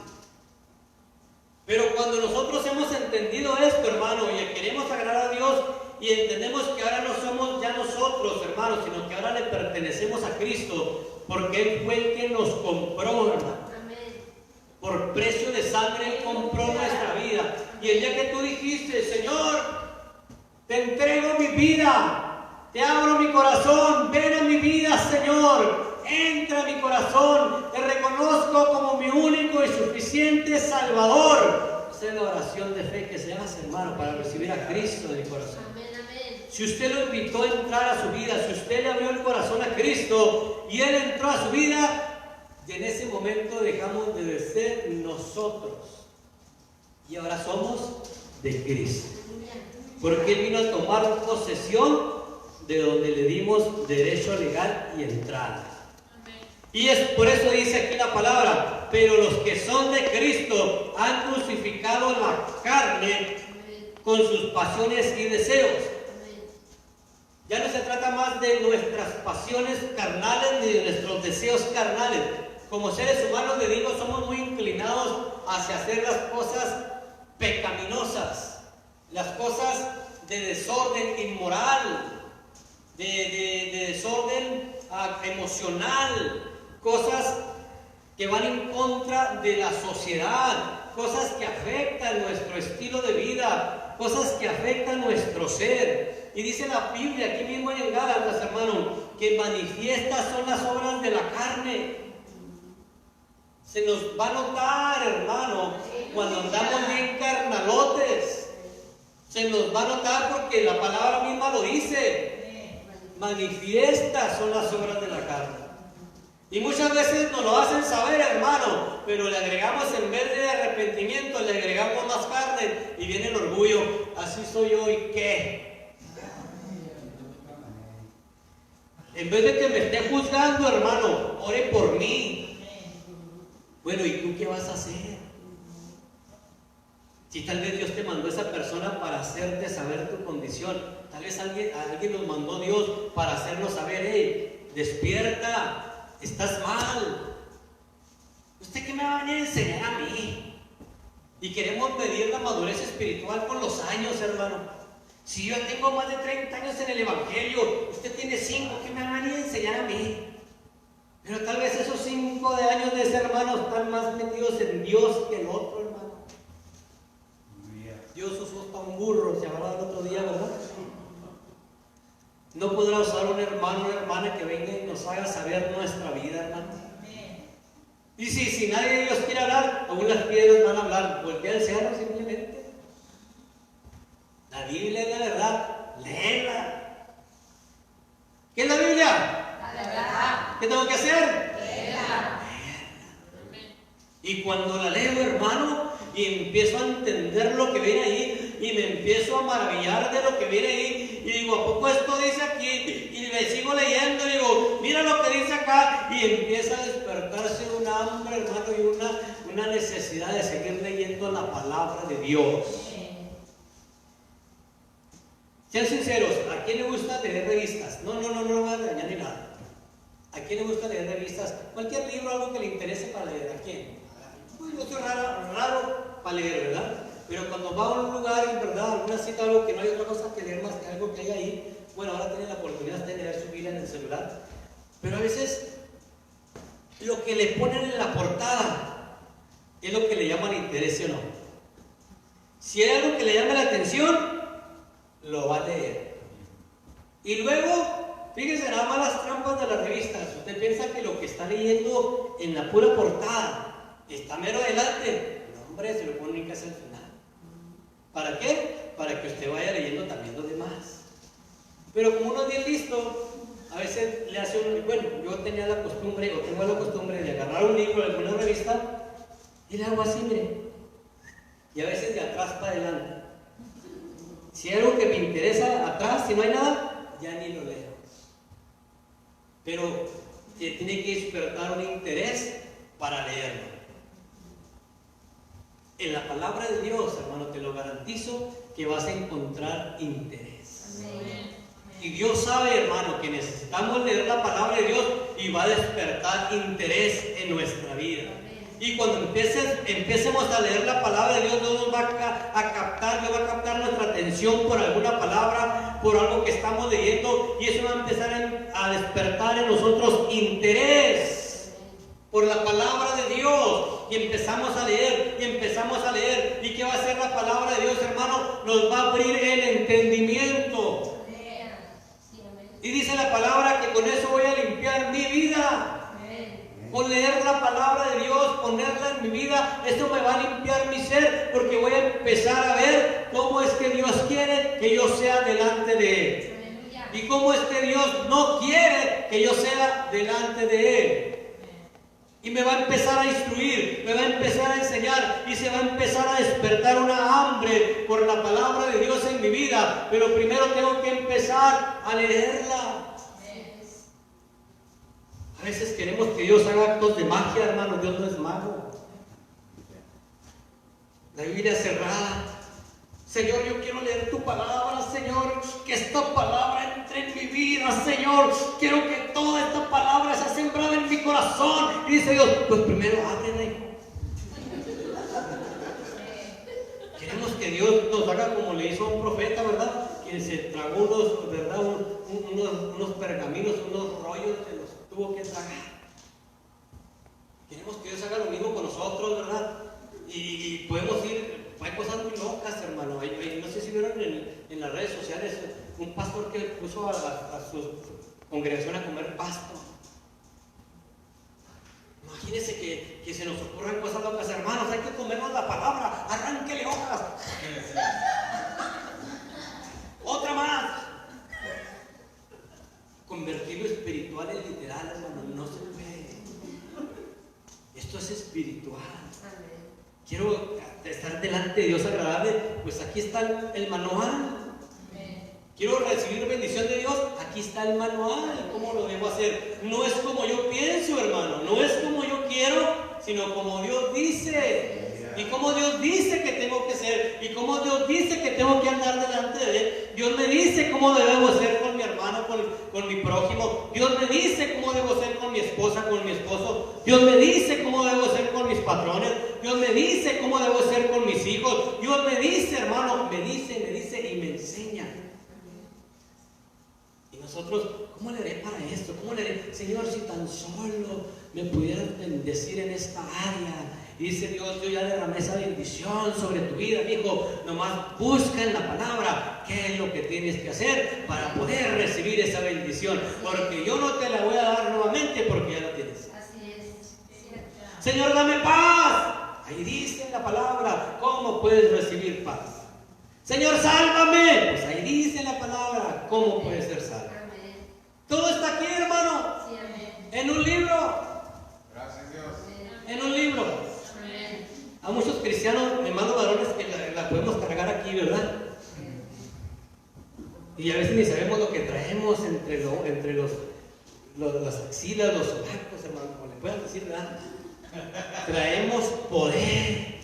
Pero cuando nosotros hemos entendido esto, hermano, y queremos agradar a Dios y entendemos que ahora no somos ya nosotros, hermanos, sino que ahora le pertenecemos a Cristo, porque Él fue el que nos compró, hermano. Por precio de sangre Él compró nuestra vida. Y el día que tú dijiste, Señor, te entrego mi vida, te abro mi corazón, ven a mi vida, Señor, entra a mi corazón, te reconozco como mi único y suficiente Salvador. Esa es la oración de fe que se hace, hermano, para recibir a Cristo en el corazón. si usted lo invitó a entrar a su vida, si usted le abrió el corazón a Cristo y Él entró a su vida, y en ese momento dejamos de ser nosotros y ahora somos de Cristo. Porque Él vino a tomar posesión de donde le dimos derecho legal y entrada. Y es por eso dice aquí la palabra: pero los que son de Cristo han crucificado la carne con sus pasiones y deseos. Ya no se trata más de nuestras pasiones carnales ni de nuestros deseos carnales. Como seres humanos, le digo, somos muy inclinados hacia hacer las cosas pecaminosas, las cosas de desorden inmoral, de desorden emocional, cosas que van en contra de la sociedad, cosas que afectan nuestro estilo de vida, cosas que afectan nuestro ser. Y dice la Biblia aquí mismo en Gálatas, hermano, que manifiestas son las obras de la carne. Se nos va a notar, hermano, cuando andamos bien carnalotes. Se nos va a notar porque la palabra misma lo dice. Manifiestas son las obras de la carne. Y muchas veces nos lo hacen saber, hermano, pero le agregamos, en vez de arrepentimiento, le agregamos más carne y viene el orgullo. Así soy yo, ¿y qué? En vez de que me esté juzgando, hermano, ore por mí. Bueno, ¿y tú qué vas a hacer? Si tal vez Dios te mandó a esa persona para hacerte saber tu condición, tal vez alguien nos mandó Dios para hacernos saber: hey, despierta, estás mal. ¿Usted qué me va a venir a enseñar a mí? Y queremos medir la madurez espiritual con los años, hermano. Si yo tengo más de 30 años en el Evangelio, usted tiene 5, ¿qué me va a venir a enseñar a mí? Pero tal vez esos 5 años de ese hermano están más metidos en Dios que el otro, hermano. Dios usó hasta un burro, se hablaba el otro día, ¿verdad? No podrá usar un hermano o una hermana que venga y nos haga saber nuestra vida, hermano. Y si nadie de ellos quiere hablar, aún las piedras van a hablar. Voltea al cerro simplemente. La Biblia es la verdad, léela. ¿Qué es la Biblia? La verdad. ¿Qué tengo que hacer? Léela. Y cuando la leo, hermano, y empiezo a entender lo que viene ahí, y me empiezo a maravillar de lo que viene ahí, y digo, ¿a poco esto dice aquí? Y me sigo leyendo, y digo, mira lo que dice acá, y empieza a despertarse un hambre, hermano, y una necesidad de seguir leyendo la palabra de Dios. Sean sinceros, ¿a quién le gusta leer revistas? No voy a regañar ni nada. ¿A quién le gusta leer revistas? Cualquier libro, algo que le interese para leer. ¿A quién? Pues yo soy raro para leer, ¿verdad? Pero cuando va a un lugar, en verdad, alguna cita, algo que no hay otra cosa que leer más que algo que hay ahí, bueno, ahora tienen la oportunidad de leer su Biblia en el celular. Pero a veces, lo que le ponen en la portada es lo que le llaman interés, ¿o no? Si hay algo que le llama la atención, lo va a leer. Y luego, fíjense nada más las trampas de las revistas. Usted piensa que lo que está leyendo en la pura portada está mero adelante. No, hombre, se lo ponen casi al final. ¿Para qué? Para que usted vaya leyendo también los demás. Pero como uno es bien listo, a veces le hace uno. Bueno, yo tenía la costumbre, o tengo la costumbre de agarrar un libro de alguna revista y le hago así, mire. Y a veces de atrás para adelante. Si hay algo que me interesa atrás, si no hay nada, ya ni lo leo. Pero tiene que despertar un interés para leerlo. En la palabra de Dios, hermano, te lo garantizo que vas a encontrar interés. Amén. Y Dios sabe, hermano, que necesitamos leer la palabra de Dios y va a despertar interés en nuestra vida. Y cuando empecemos a leer la palabra de Dios, Dios nos va a captar, Dios va a captar nuestra atención por alguna palabra, por algo que estamos leyendo, y eso va a empezar a despertar en nosotros interés por la palabra de Dios. Y empezamos a leer, ¿Y qué va a hacer la palabra de Dios, hermano? Nos va a abrir el entendimiento. Y dice la palabra que con eso voy a limpiar mi vida. Por leer la palabra de Dios, ponerla en mi vida, esto me va a limpiar mi ser, porque voy a empezar a ver cómo es que Dios quiere que yo sea delante de Él. Y cómo es que Dios no quiere que yo sea delante de Él. Y me va a empezar a instruir, me va a empezar a enseñar y se va a empezar a despertar una hambre por la palabra de Dios en mi vida. Pero primero tengo que empezar a leerla. A veces queremos que Dios haga actos de magia, hermano. Dios no es mago. La Biblia es cerrada. Señor, yo quiero leer tu palabra, Señor, que esta palabra entre en mi vida, Señor. Quiero que toda esta palabra sea sembrada en mi corazón. Y dice Dios, pues primero ábrela, hijo. Queremos que Dios nos haga como le hizo a un profeta, ¿verdad? Que se tragó unos pergaminos, unos rollos que los tuvo que tragar. Queremos que Dios haga lo mismo con nosotros, ¿verdad? Y podemos ir. Hay cosas muy locas, hermano. No sé si vieron en las redes sociales un pastor que puso a su congregación a comer pasto. Imagínense que se nos ocurran cosas locas, hermanos. Hay que comernos la palabra. Arránquele hojas. Otra más. Convertir lo espiritual en literal, hermano. No se puede. Esto es espiritual. Quiero estar delante de Dios agradable, pues aquí está el manual. Quiero recibir bendición de Dios, aquí está el manual. ¿Cómo lo debo hacer? No es como yo pienso, hermano, no es como yo quiero, sino como Dios dice. Y como Dios dice que tengo que ser, y como Dios dice que tengo que andar delante de Él. Dios me dice cómo debo ser con mi hermano, con mi prójimo. Dios me dice cómo debo ser con mi esposa, con mi esposo. Dios me dice cómo debo ser con mis patrones. Dios me dice cómo debo ser con mis hijos. Dios me dice, hermano, me dice y me enseña. Y nosotros, ¿cómo le haré para esto? ¿Cómo le haré? Señor, si tan solo me pudieras bendecir en esta área. Y dice Dios, yo ya derramé esa bendición sobre tu vida, mi hijo. Nomás busca en la palabra qué es lo que tienes que hacer para poder recibir esa bendición. Porque yo no te la voy a dar nuevamente porque ya la tienes. Así es. Señor, dame paz. Ahí dice en la palabra cómo puedes recibir paz. Señor, sálvame. Pues ahí dice en la palabra cómo puedes ser salvo. Amén. Todo está aquí, hermano. Sí, amén. En un libro. Gracias, Dios. En un libro. Amén. A muchos cristianos, hermanos varones, que la podemos cargar aquí, ¿verdad? Y a veces ni sabemos lo que traemos entre las axilas, los sobacos, hermano, como le puedan decir, ¿verdad? Traemos poder.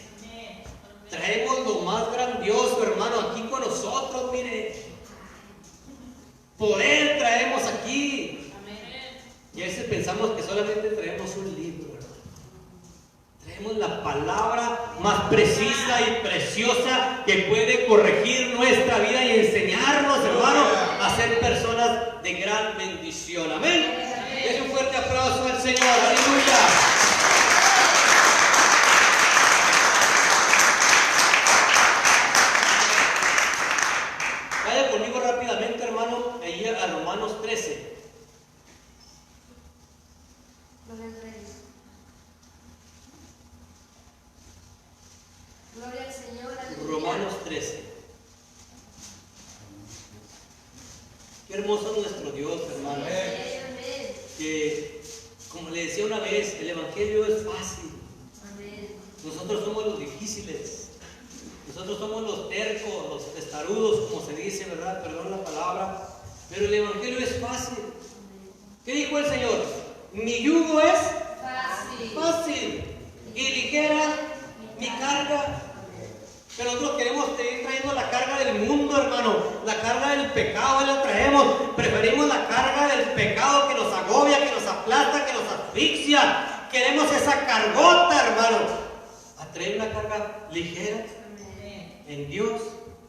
Traemos lo más grandioso, hermano, aquí con nosotros, mire. Poder traemos aquí. Y a veces pensamos que solamente traemos un libro, hermano. Traemos la palabra más precisa y preciosa que puede corregir nuestra vida y enseñarnos, hermano, a ser personas de gran bendición. Amén. Es un fuerte aplauso al Señor. Aleluya. Vaya conmigo rápidamente, hermano, ahí a Romanos 13. Gloria al Señor. Romanos 13. Qué hermoso es nuestro Dios, hermano. Amén. Que, como le decía una vez, el Evangelio es fácil. Amén. Nosotros somos los difíciles. Nosotros somos los tercos, los testarudos, como se dice, ¿verdad? Perdón la palabra. Pero el Evangelio es fácil. ¿Qué dijo el Señor? Mi yugo es fácil y ligera mi carga. Pero nosotros queremos seguir trayendo la carga del mundo, hermano. La carga del pecado la traemos. Preferimos la carga del pecado que nos agobia, que nos aplasta, que nos asfixia. Queremos esa cargota, hermano. A traer una carga ligera en Dios.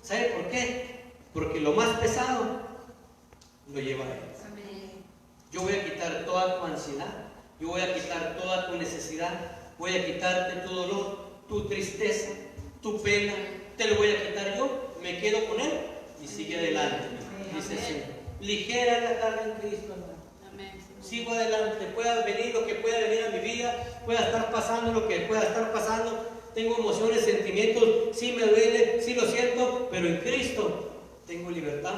¿Sabe por qué? Porque lo más pesado lo lleva a Él. Yo voy a quitar toda tu ansiedad. Yo voy a quitar toda tu necesidad. Voy a quitarte tu dolor, tu tristeza, tu pena. Te lo voy a quitar yo. Me quedo con Él y sigue adelante. Dice así. Ligera la carga en Cristo, hermano. Sigo adelante. Pueda venir lo que pueda venir a mi vida. pueda estar pasando lo que pueda estar pasando. Tengo emociones, sentimientos, sí me duele, sí lo siento, pero en Cristo tengo libertad.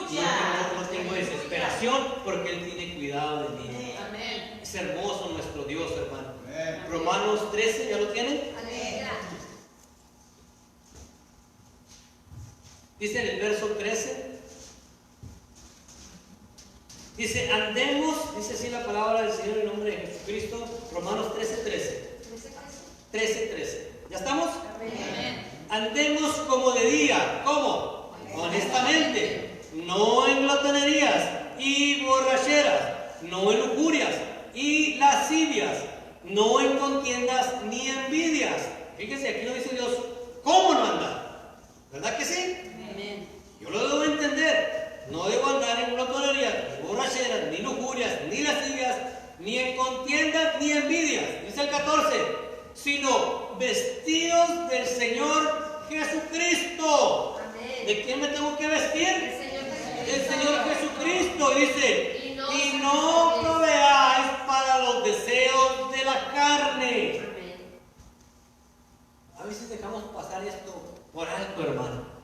Y no tengo desesperación porque Él tiene cuidado de mí. Es hermoso nuestro Dios, hermano. Romanos 13, ¿ya lo tienen? Dice en el verso 13. Dice, andemos, dice así la palabra del Señor en nombre de Jesucristo. Romanos 13. ¿Ya estamos? Andemos como de día. ¿Cómo? Honestamente, no en glotonerías y borracheras, no en lujurias y lascivias, no en contiendas ni envidias. Fíjense, aquí no dice Dios cómo no andar. ¿Verdad que sí? Yo lo debo entender. No debo andar en glotonerías, ni borracheras, ni lujurias, ni lascivias, ni en contiendas ni envidias. Dice el 14, sino vestidos del Señor Jesucristo. ¿De quién me tengo que vestir? Del Señor Jesucristo. Dice, y no proveáis para los deseos de la carne. A veces dejamos pasar esto por alto, hermano.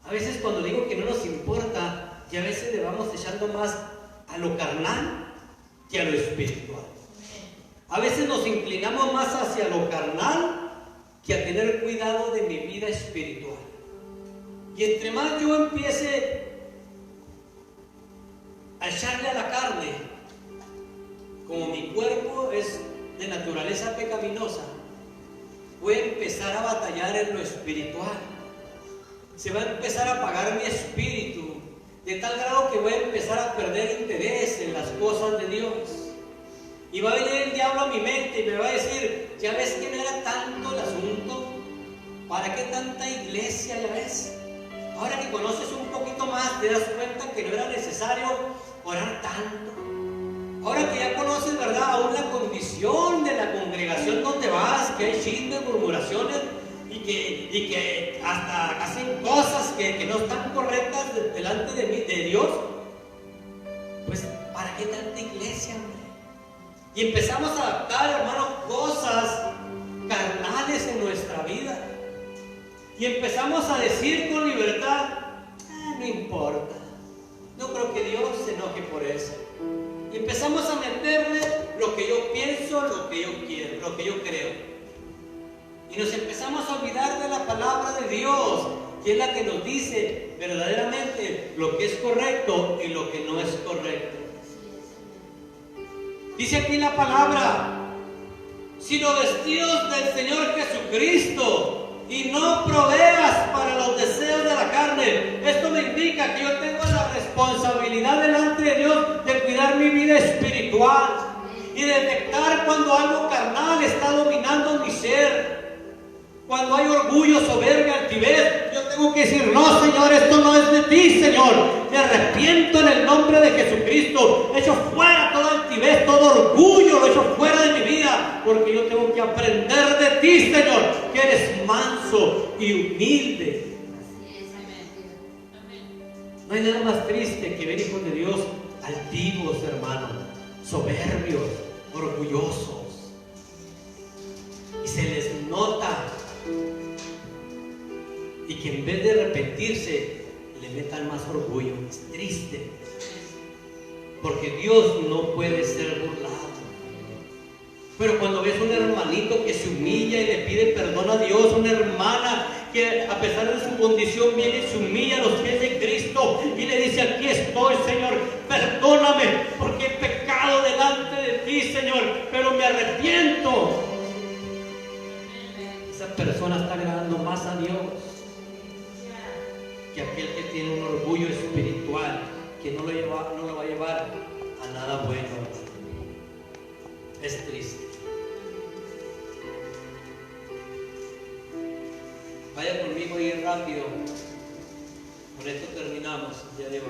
A veces cuando digo que no nos importa, y a veces le vamos echando más a lo carnal que a lo espiritual. A veces nos inclinamos más hacia lo carnal que a tener cuidado de mi vida espiritual. Y entre más yo empiece a echarle a la carne, como mi cuerpo es de naturaleza pecaminosa, voy a empezar a batallar en lo espiritual. Se va a empezar a apagar mi espíritu, de tal grado que voy a empezar a perder interés en las cosas de Dios. Y va a venir el diablo a mi mente y me va a decir, ya ves que no era tanto el asunto, ¿para qué tanta iglesia ya ves? Ahora que conoces un poquito más, te das cuenta que no era necesario orar tanto. Ahora que ya conoces, ¿verdad?, aún la condición de la congregación donde vas, que hay chismes, murmuraciones, y que hasta hacen cosas que no están correctas delante de Dios, pues ¿para qué tanta iglesia, hombre? Y empezamos a adaptar, hermano, cosas carnales en nuestra vida, y empezamos a decir con libertad, no importa, no creo que Dios se enoje por eso. Y empezamos a meterle lo que yo pienso, lo que yo quiero, lo que yo creo. Y nos empezamos a olvidar de la palabra de Dios, que es la que nos dice verdaderamente lo que es correcto y lo que no es correcto. Dice aquí la palabra, sino vestidos del Señor Jesucristo, y no proveas para los deseos de la carne. Esto me indica que yo tengo la responsabilidad delante de Dios de cuidar mi vida espiritual y detectar cuando algo carnal está dominando mi ser. Cuando hay orgullo, soberbia, altivez, yo tengo que decir, no, Señor, esto no es de ti, Señor. Me arrepiento en el nombre de Jesucristo. Echo fuera toda altivez, todo orgullo, lo echo fuera de mi vida, porque yo tengo que aprender de ti, Señor, que eres manso y humilde. No hay nada más triste que ver hijos de Dios altivos, hermano, soberbios, orgullosos. Y se les nota. Y que en vez de arrepentirse, le metan más orgullo. Es triste. Porque Dios no puede ser burlado. Pero cuando ves un hermanito que se humilla y le pide perdón a Dios, una hermana que a pesar de su condición viene y se humilla a los pies de Cristo y le dice, aquí estoy, Señor, perdóname porque he pecado delante de ti, Señor, pero me arrepiento. Esa persona está agradando más a Dios que aquel que tiene un orgullo espiritual que no lo va a llevar a nada bueno. Es triste. Vaya conmigo ahí rápido. Con esto terminamos el día de hoy.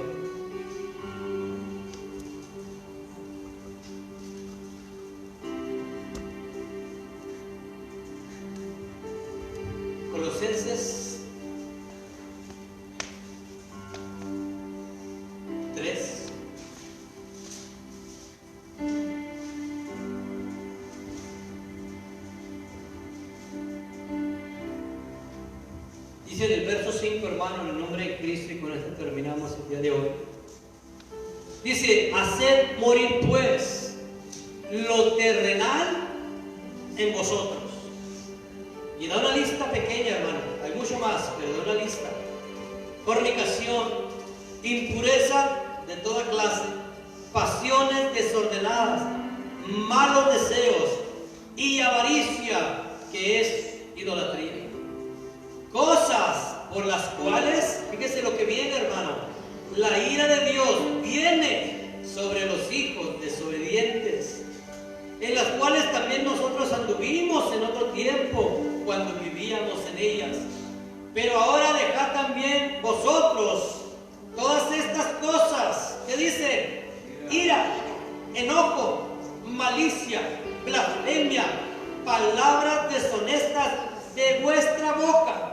Colosenses 3. Dice en el verso 5, hermano, en el nombre de Cristo, y con esto terminamos el día de hoy. Dice, haced morir pues lo terrenal en vosotros. Y da una lista pequeña, hermano, hay mucho más, pero da una lista: fornicación, impureza de toda clase, pasiones desordenadas, malos deseos y avaricia, que es idolatría. Cosas por las cuales, fíjese lo que viene, hermano, la ira de Dios viene sobre los hijos desobedientes, en las cuales también nosotros anduvimos en otro tiempo cuando vivíamos en ellas. Pero ahora dejad también vosotros todas estas cosas. ¿Qué dice? Ira, enojo, malicia, blasfemia, palabras deshonestas de vuestra boca.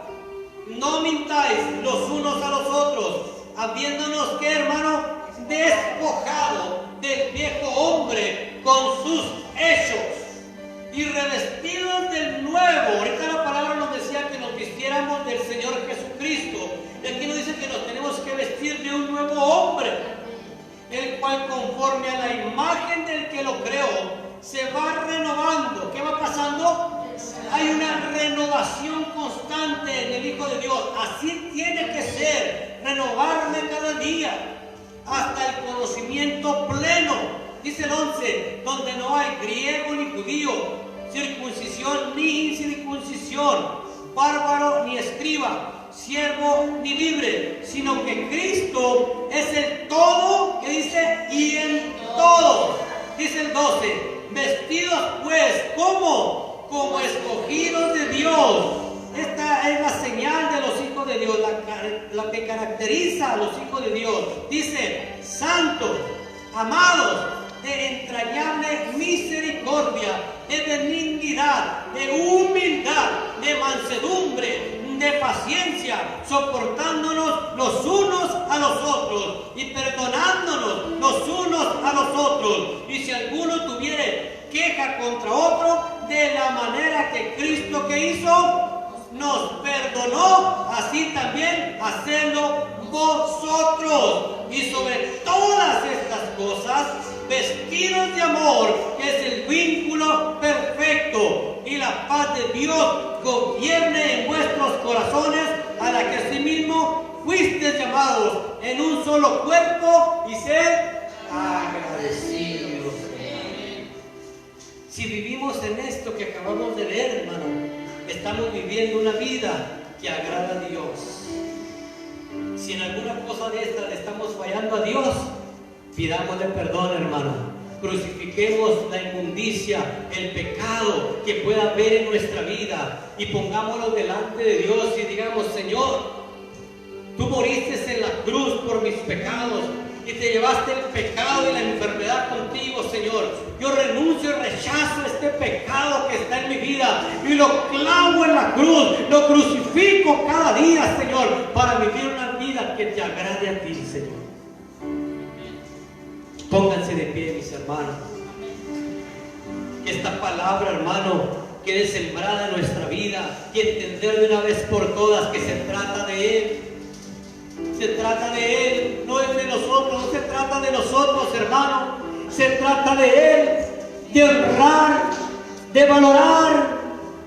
No mintáis los unos a los otros, habiéndonos que, hermano, despojado del viejo hombre con sus hechos y revestidos del nuevo. Ahorita la palabra nos decía que nos vistiéramos del Señor Jesucristo, y aquí nos dice que nos tenemos que vestir de un nuevo hombre, el cual, conforme a la imagen del que lo creó, se va renovando. ¿Qué va pasando? Hay una renovación constante en el Hijo de Dios. Así tiene que ser, renovarme cada día hasta el conocimiento pleno. Dice el 11, donde no hay griego ni judío, circuncisión ni incircuncisión, bárbaro ni escriba, siervo ni libre, sino que Cristo es el todo, que dice, y en todo. Dice el 12, vestidos pues, ¿cómo? Como escogidos de Dios. Esta es la señal de los hijos de Dios, la que caracteriza a los hijos de Dios. Dice, santos, amados, de entrañable misericordia, de benignidad, de humildad, de mansedumbre, de paciencia, soportándonos los unos a los otros y perdonándonos los unos a los otros. Y si alguno tuviere queja contra otro, de la manera que Cristo que hizo nos perdonó, así también hacedlo vosotros. Y sobre todas estas cosas, vestidos de amor, que es el vínculo perfecto, y la paz de Dios gobierne en vuestros corazones, a la que asimismo fuisteis llamados en un solo cuerpo, y sed agradecidos. Si vivimos en esto que acabamos de ver, hermano, estamos viviendo una vida que agrada a Dios. Si en alguna cosa de esta le estamos fallando a Dios, pidámosle perdón, hermano. Crucifiquemos la inmundicia, el pecado que pueda haber en nuestra vida, y pongámoslo delante de Dios y digamos: Señor, tú moriste en la cruz por mis pecados y te llevaste el pecado y la enfermedad contigo, Señor. Yo renuncio y rechazo este pecado que está en mi vida y lo clavo en la cruz, lo crucifico cada día, Señor, para vivir una vida que te agrade a ti, Señor. Pónganse de pie, mis hermanos. Que esta palabra, hermano, quede sembrada en nuestra vida, y entender de una vez por todas que se trata de Él. Se trata de Él, no es de nosotros, no se trata de nosotros, hermano. Se trata de Él, de honrar, de valorar,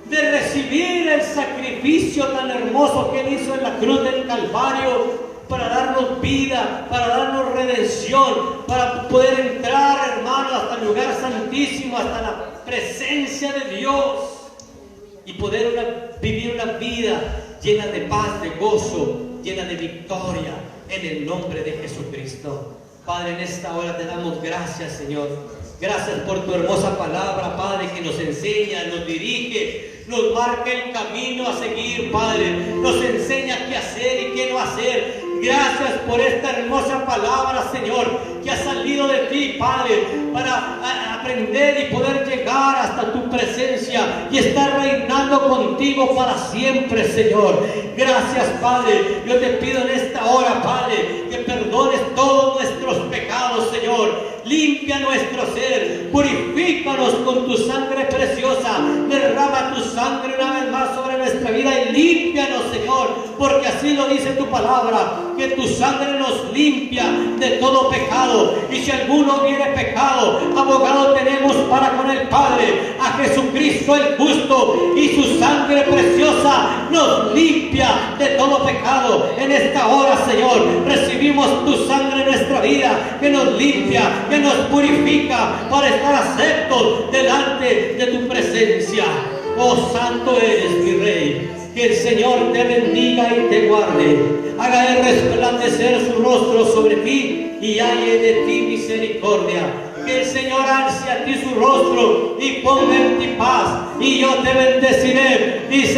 de recibir el sacrificio tan hermoso que Él hizo en la cruz del Calvario, para darnos vida, para darnos redención, para poder entrar, hermano, hasta el lugar santísimo, hasta la presencia de Dios, y poder vivir una vida llena de paz, de gozo, llena de victoria, en el nombre de Jesucristo. Padre, en esta hora te damos gracias, Señor. Gracias por tu hermosa palabra, Padre, que nos enseña, nos dirige, nos marca el camino a seguir, Padre. Nos enseña qué hacer y qué no hacer. Gracias por esta hermosa palabra, Señor, que ha salido de ti, Padre, para aprender y poder llegar hasta tu presencia y estar reinando contigo para siempre, Señor. Gracias, Padre. Yo te pido en esta hora, Padre, que perdones todos nuestros pecados, Señor. Limpia nuestro ser, purifícanos con tu sangre preciosa. Derrama tu sangre una vez más sobre nuestra vida. vida y límpianos, Señor, porque así lo dice tu palabra, que tu sangre nos limpia de todo pecado. Y si alguno hubiere pecado, abogado tenemos para con el Padre, a Jesucristo el justo, y su sangre preciosa nos limpia de todo pecado. En esta hora, Señor, recibimos tu sangre en nuestra vida, que nos limpia, que nos purifica para estar aceptos delante de tu presencia. Oh, santo eres mi Rey. Que el Señor te bendiga y te guarde, haga Él resplandecer su rostro sobre ti y halle de ti misericordia. Que el Señor alce a ti su rostro y ponga en ti paz, y yo te bendeciré, dice